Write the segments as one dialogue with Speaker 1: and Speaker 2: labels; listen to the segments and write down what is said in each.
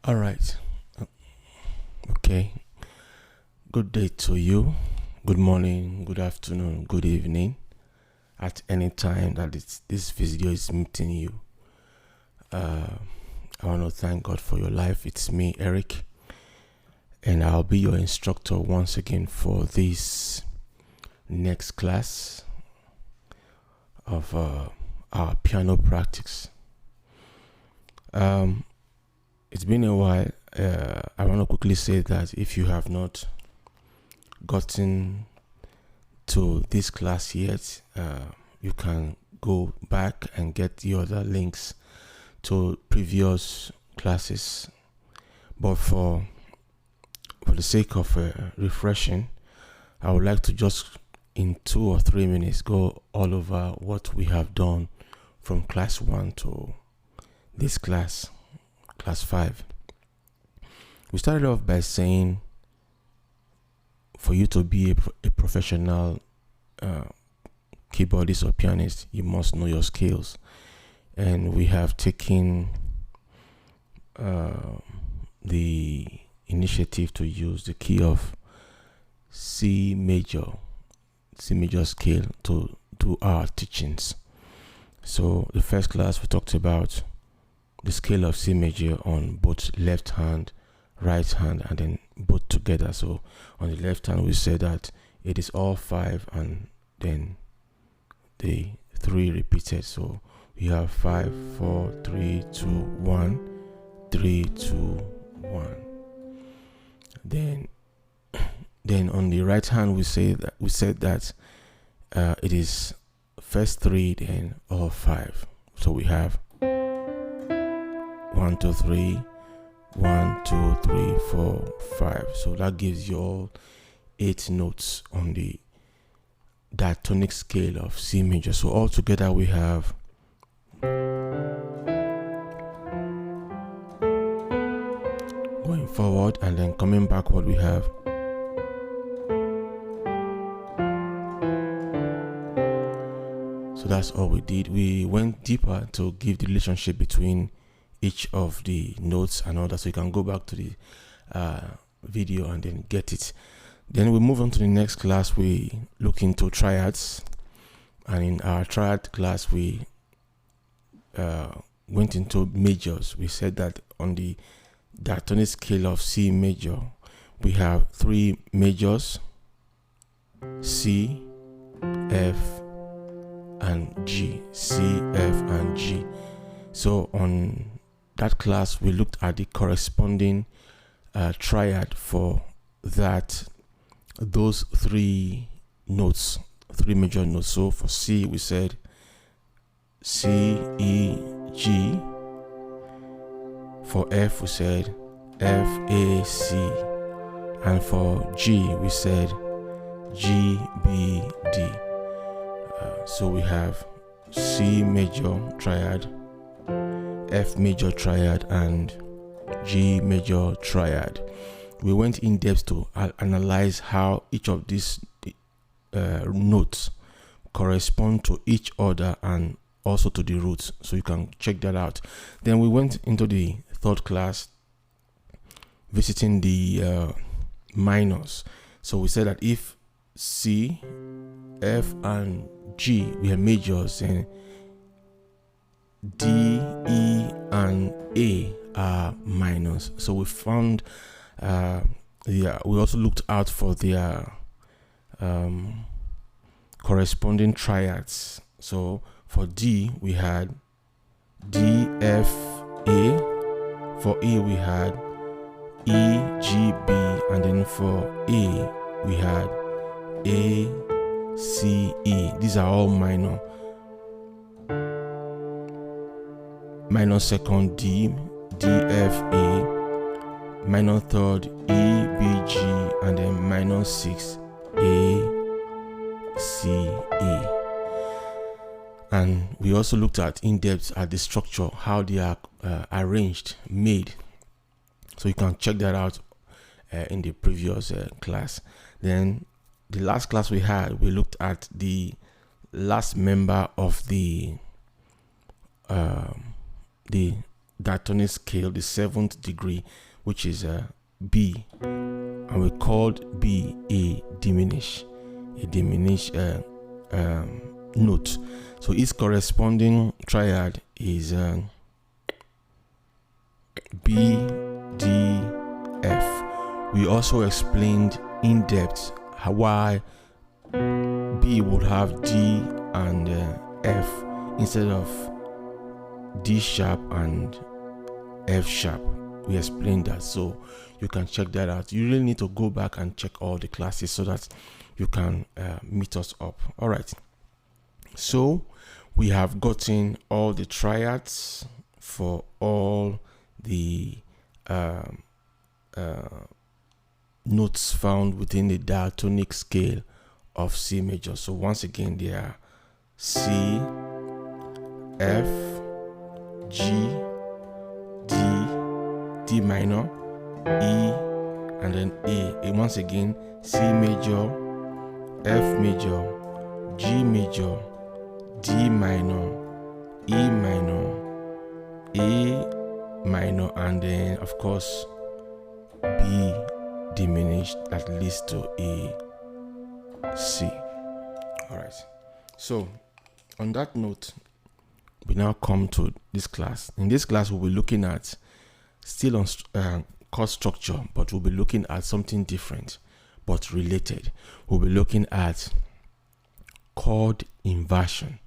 Speaker 1: All right. Okay. Good day to you. Good morning, good afternoon, good evening. At any time that this video is meeting you. I want to thank God for your life. It's me, Eric, and I'll be your instructor once again for this next class of our piano practice. It's been a while. I want to quickly say that if you have not gotten to this class yet, you can go back and get the other links to previous classes. But for the sake of refreshing, I would like to just in 2 or 3 minutes go all over what we have done from class 1 to this class 5. We started off by saying for you to be a professional keyboardist or pianist, you must know your scales. And we have taken the initiative to use the key of C major scale to do our teachings. So the first class we talked about the scale of C major on both left hand, right hand, and then both together. So on the left hand we said that it is all 5 and then the 3 repeated. So we have 5, 4, 3, 2, 1, 3, 2, 1. Then on the right hand we said that it is first 3 then all 5. So we have 1, 2, 3, 1, 2, 3, 4, 5. So that gives you all 8 notes on the diatonic scale of C major. So all together we have going forward and then coming backward we have so that's all we did. We went deeper to give the relationship between each of the notes and all that, so you can go back to the video and then get it. Then we move on to the next class. We look into triads, and in our triad class we went into majors. We said that on the diatonic scale of C major we have 3 majors: C, F, and G. C, F, and G. So on that class we looked at the corresponding triad for those 3 notes, 3 major notes. So for C we said C, E, G. For F we said F, A, C, and for G we said G, B, D. So we have C major triad, F major triad, and G major triad. We went in depth to analyze how each of these notes correspond to each other and also to the roots, so you can check that out. Then we went into the third class visiting the minors. So we said that if C, F, and G we have majors, and D, E, and A are minors. So we found we also looked out for their corresponding triads. So for D we had D, F, A. For E we had E, G, B, and then for A we had A, C, E. These are all minor. Minor second D, D, F, A. Minor third E, B, G, and then minor 6 A, C, E. And we also looked at in depth at the structure, how they are arranged, made. So you can check that out in the previous class. Then the last class we had, we looked at the last member of the diatonic scale, the 7th degree, which is B, and we called B a diminished note. So its corresponding triad is B, D, F. We also explained in depth why B would have D and F instead of D sharp and F sharp. We explained that, so you can check that out. You really need to go back and check all the classes so that you can meet us up. All right, so we have gotten all the triads for all the notes found within the diatonic scale of C major. So once again, they are C, F, G, D, D minor, E, and then A. And once again, C major, F major, G major, D minor, E minor, A minor, and then of course B diminished that leads to a C. All right, so on that note, we now come to this class. In this class, we'll be looking at still on chord structure, but we'll be looking at something different but related. We'll be looking at chord inversion,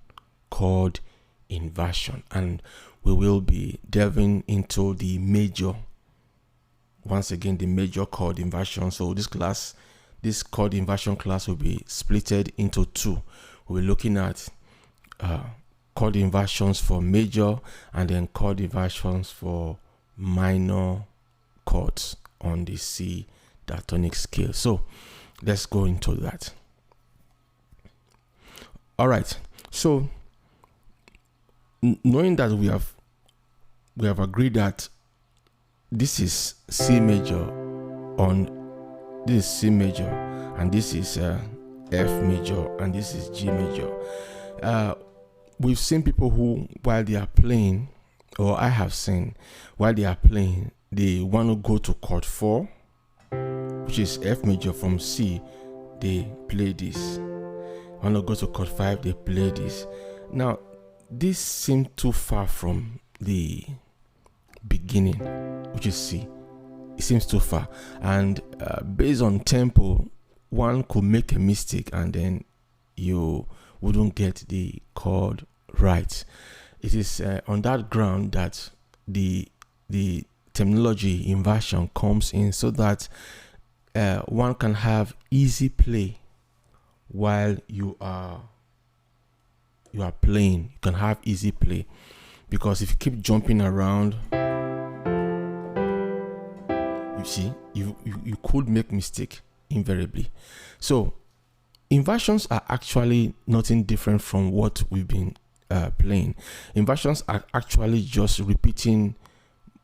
Speaker 1: and we will be delving into the major, once again, the major chord inversion. So this chord inversion class will be splitted into two. We'll be looking at chord inversions for major and then chord inversions for minor chords on the C diatonic scale. So let's go into that. All right, so knowing that we have agreed that this is C major this is C major, and this is F major, and this is G major. We've seen people who, while they are playing, or I have seen, while they are playing, they want to go to chord 4, which is F major from C, they play this. Want to go to chord 5, they play this. Now, this seems too far from the beginning, which is C. It seems too far, and based on tempo, one could make a mistake and then you wouldn't get the chord right. It is on that ground that the terminology inversion comes in, so that one can have easy play while you are playing. You can have easy play, because if you keep jumping around, you see, you could make mistake invariably. So inversions are actually nothing different from what we've been playing. Inversions are actually just repeating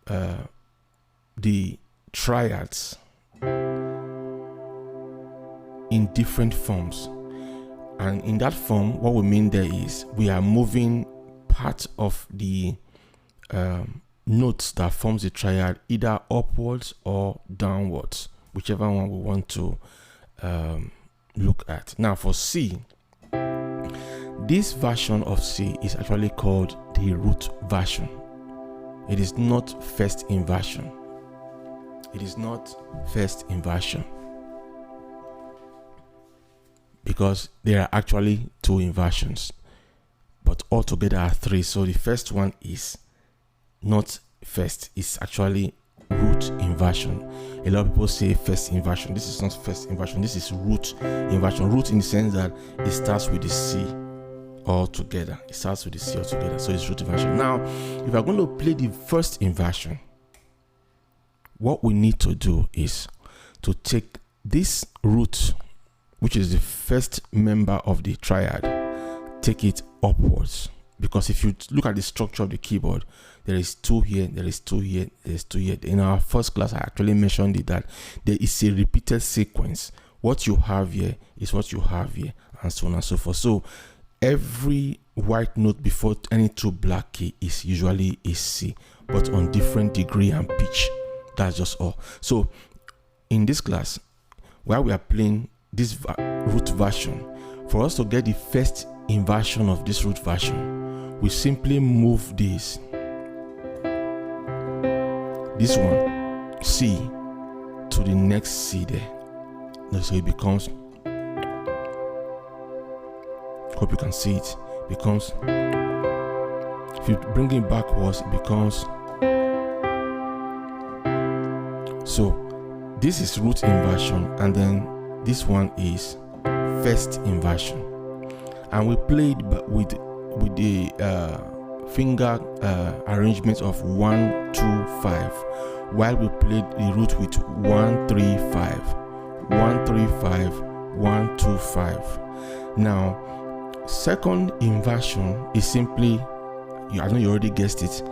Speaker 1: the triads in different forms, and in that form, what we mean there is we are moving part of the notes that forms the triad either upwards or downwards, whichever one we want to look at. Now for C, this version of C is actually called the root version. It is not first inversion. It is not first inversion, because there are actually two inversions, but altogether are three. So the first one is not first, it's actually root inversion. A lot of people say first inversion. This is not first inversion, this is root inversion. Root in the sense that it starts with the C altogether. It starts with the C altogether, so it's root inversion. Now, if we're going to play the first inversion, what we need to do is to take this root, which is the first member of the triad, take it upwards. Because if you look at the structure of the keyboard, there is 2 here, there is 2 here, there is 2 here. In our first class, I actually mentioned it, that there is a repeated sequence. What you have here is what you have here, and so on and so forth. So every white note before any two black key is usually a C, but on different degree and pitch. That's just all. So in this class, while we are playing this root version, for us to get the first inversion of this root version, we simply move this one C to the next C there. So it becomes, hope you can see it, becomes, if you bring it backwards, it becomes, so this is root inversion, and then this one is first inversion, and we played with the finger arrangement of 1 2 5, while we played the root with 1 3 5 1 3 5 1 2 5. Now second inversion is simply, I know you already guessed it,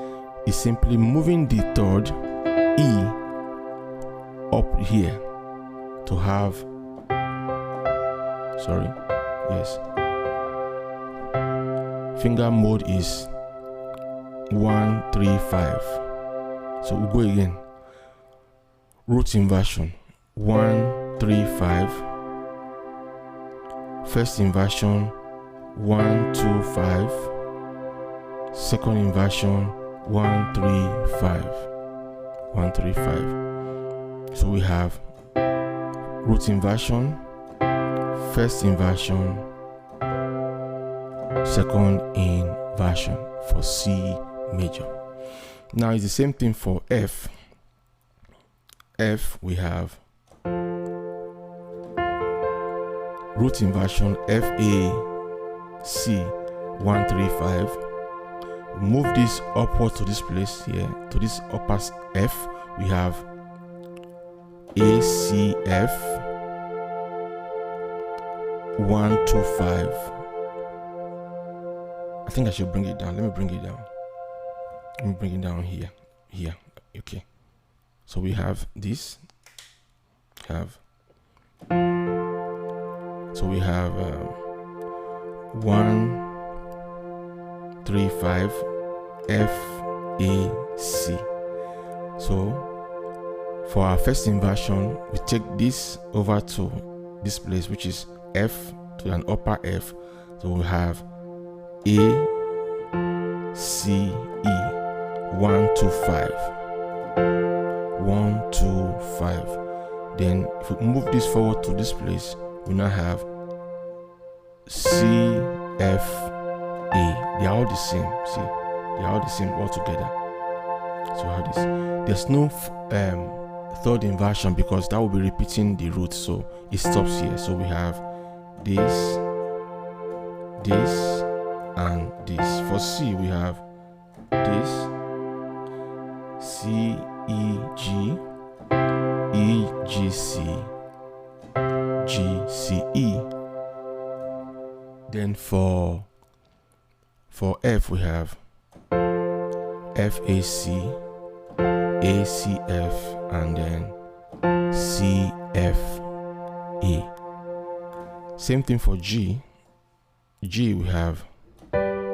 Speaker 1: is simply moving the third E up here to have, finger mode is 1 3 5. So we'll go again. Root inversion 1 3 5. First inversion 1 2 5. Second inversion 1 3 5 1 3 5. So we have root inversion, first inversion, second inversion for C major. Now it's the same thing for F. F, we have root inversion, F A C 1 3 5. Move this upward to this place here, to this upper F. We have A C F 1 2 5. I think I should bring it down. Let me bring it down. Let me bring it down here. Okay. So we have this. So we have 1 3 5 F A C. So for our first inversion, we take this over to this place, which is F to an upper F. So we have A C E 1 2 5 1 2 5. Then if we move this forward to this place, we now have C F A. They are all the same. See, they are all the same all together. So we have this. There's no third inversion because that will be repeating the root, so it stops here. So we have this, and this. For C, we have this, C E G C G C E. Then for F, we have F A C F, and then C F A. Same thing for G. G, we have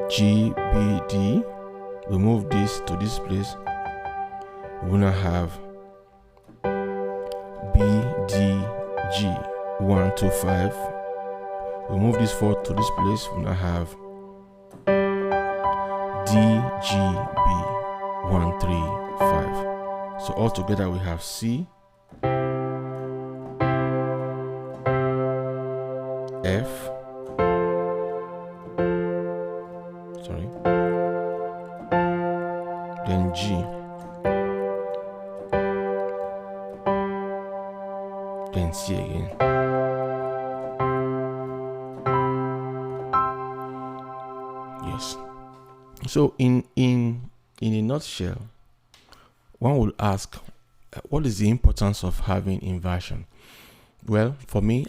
Speaker 1: G B D. We move this to this place. We now have B D G 1 2 5. We move this forward to this place. We now have D G B 1 3 5. So all together we have C F then G, then C again. Yes. So in a nutshell, one will ask, what is the importance of having inversion? Well, for me,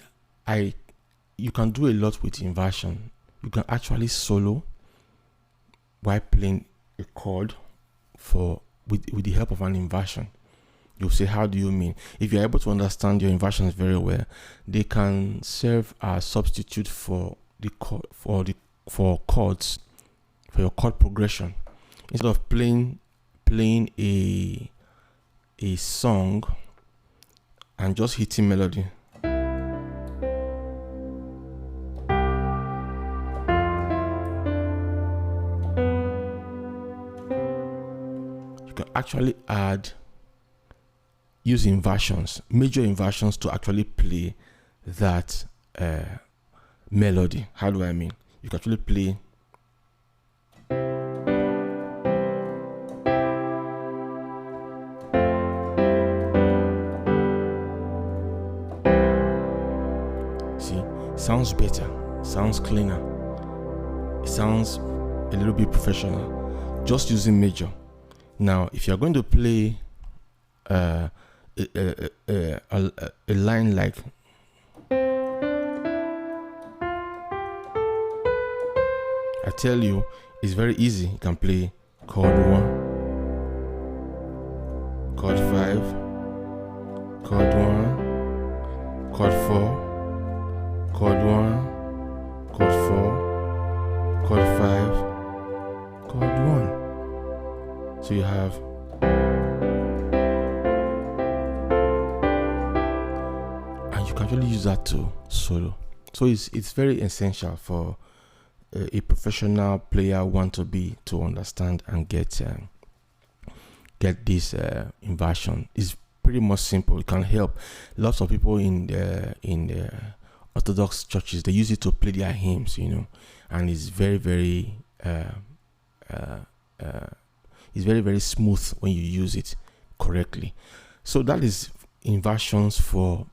Speaker 1: you can do a lot with inversion. You can actually solo while playing a chord with the help of an inversion. You'll say, how do you mean? If you're able to understand your inversions very well, they can serve as substitute for chords for your chord progression. Instead of playing a song and just hitting melody, you can actually use inversions, major inversions, to actually play that melody. How do I mean? You can actually play sounds better, sounds cleaner, it sounds a little bit professional just using major. Now if you're going to play a line like I tell you, it's very easy. You can play chord 1, chord 5, chord 1, chord 4, chord 1, chord 4, chord 5, chord 1. So you have and you can actually use that to solo. So it's very essential for a professional player to understand and get this inversion. It's pretty much simple. It can help lots of people in the Orthodox churches. They use it to play their hymns, and it's very very smooth when you use it correctly. So that is inversions for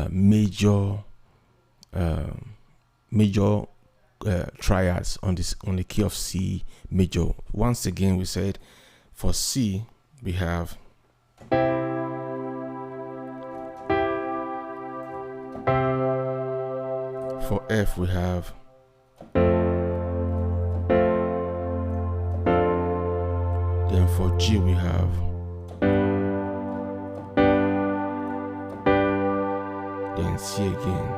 Speaker 1: major triads on the key of C major. Once again, we said for C we have for F we have then for G we have then C again.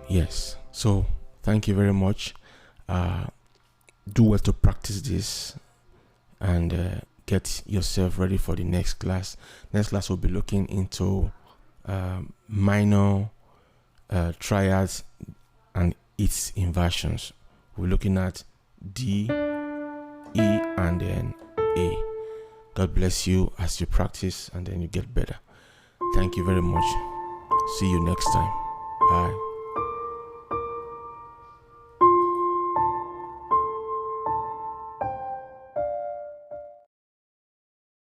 Speaker 1: Yes, so thank you very much. Do well to practice this and get yourself ready for the next class. Next class we'll be looking into minor triads and its inversions. We're looking at D, E, and then A. God bless you as you practice and then you get better. Thank you very much. See you next time. Bye.